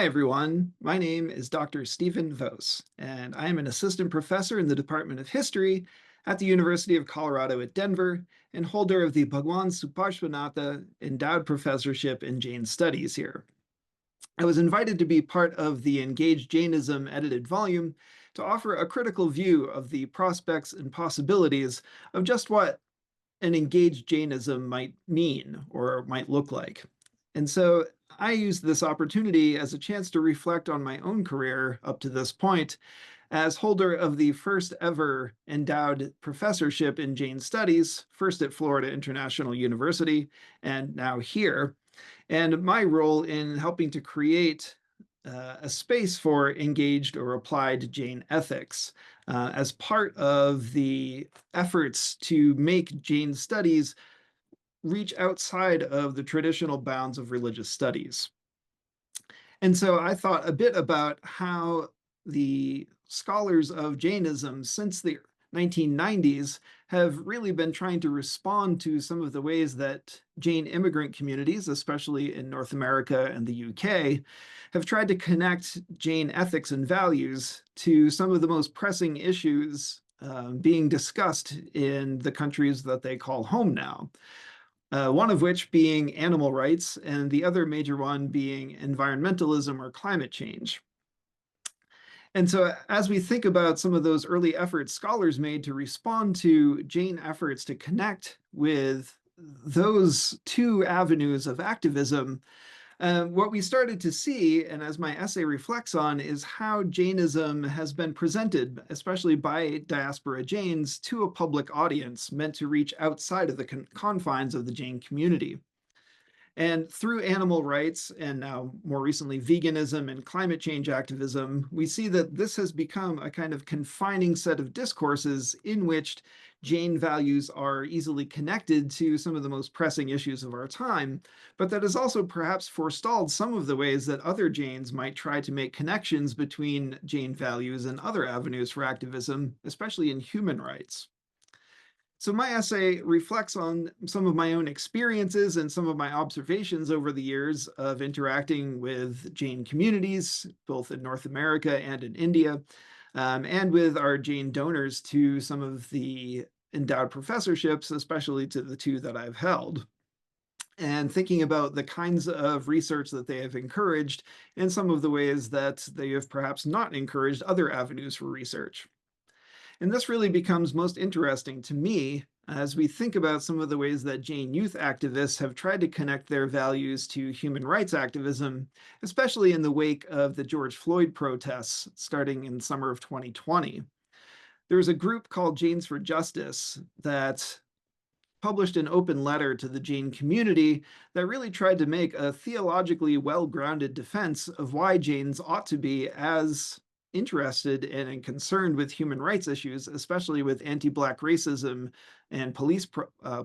Hi, everyone. My name is Dr. Stephen Vose, and I am an assistant professor in the Department of History at the University of Colorado at Denver and holder of the Bhagwan Suparshvanatha Endowed Professorship in Jain Studies here. I was invited to be part of the Engaged Jainism edited volume to offer a critical view of the prospects and possibilities of just what an engaged Jainism might mean or might look like. And so I used this opportunity as a chance to reflect on my own career up to this point as holder of the first ever endowed professorship in Jain Studies, first at Florida International University and now here, and my role in helping to create a space for engaged or applied Jain ethics as part of the efforts to make Jain studies reach outside of the traditional bounds of religious studies. And so I thought a bit about how the scholars of Jainism since the 1990s have really been trying to respond to some of the ways that Jain immigrant communities, especially in North America and the UK, have tried to connect Jain ethics and values to some of the most pressing issues being discussed in the countries that they call home now. One of which being animal rights, and the other major one being environmentalism or climate change. And so as we think about some of those early efforts scholars made to respond to Jain efforts to connect with those two avenues of activism, what we started to see, and as my essay reflects on, is how Jainism has been presented, especially by diaspora Jains, to a public audience meant to reach outside of the confines of the Jain community. And through animal rights and now more recently veganism and climate change activism, we see that this has become a kind of confining set of discourses in which Jain values are easily connected to some of the most pressing issues of our time, but that has also perhaps forestalled some of the ways that other Jains might try to make connections between Jain values and other avenues for activism, especially in human rights. So my essay reflects on some of my own experiences and some of my observations over the years of interacting with Jain communities, both in North America and in India, and with our Jain donors to some of the endowed professorships, especially to the two that I've held, and thinking about the kinds of research that they have encouraged and some of the ways that they have perhaps not encouraged other avenues for research. And this really becomes most interesting to me as we think about some of the ways that Jain youth activists have tried to connect their values to human rights activism, especially in the wake of the George Floyd protests starting in summer of 2020. There was a group called Jains for Justice that published an open letter to the Jain community that really tried to make a theologically well-grounded defense of why Jains ought to be as interested and concerned with human rights issues, especially with anti-Black racism and police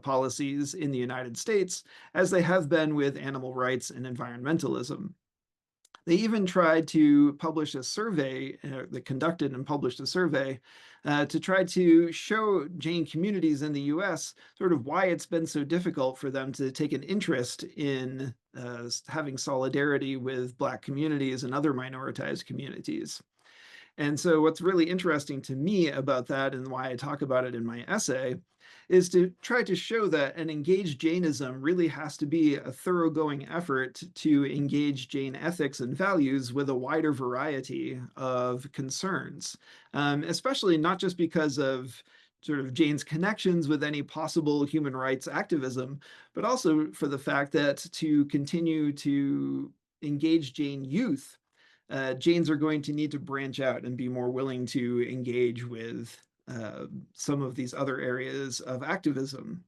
policies in the United States, as they have been with animal rights and environmentalism. They even tried to publish a survey, they conducted and published a survey to try to show Jain communities in the US sort of why it's been so difficult for them to take an interest in having solidarity with Black communities and other minoritized communities. And so what's really interesting to me about that and why I talk about it in my essay is to try to show that an engaged Jainism really has to be a thoroughgoing effort to engage Jain ethics and values with a wider variety of concerns, especially not just because of sort of Jain's connections with any possible human rights activism, but also for the fact that to continue to engage Jain youth, Jains are going to need to branch out and be more willing to engage with some of these other areas of activism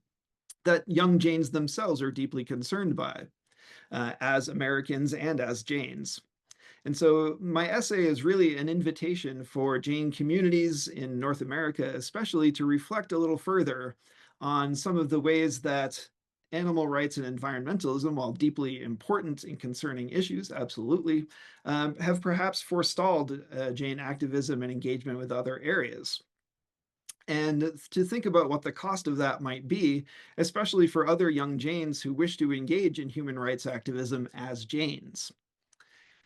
that young Jains themselves are deeply concerned by as Americans and as Jains. And so my essay is really an invitation for Jain communities in North America, especially to reflect a little further on some of the ways that animal rights and environmentalism, while deeply important and concerning issues, absolutely, have perhaps forestalled Jain activism and engagement with other areas. And to think about what the cost of that might be, especially for other young Jains who wish to engage in human rights activism as Jains.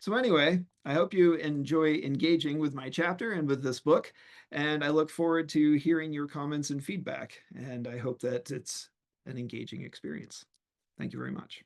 So anyway, I hope you enjoy engaging with my chapter and with this book, and I look forward to hearing your comments and feedback, and I hope that it's an engaging experience. Thank you very much.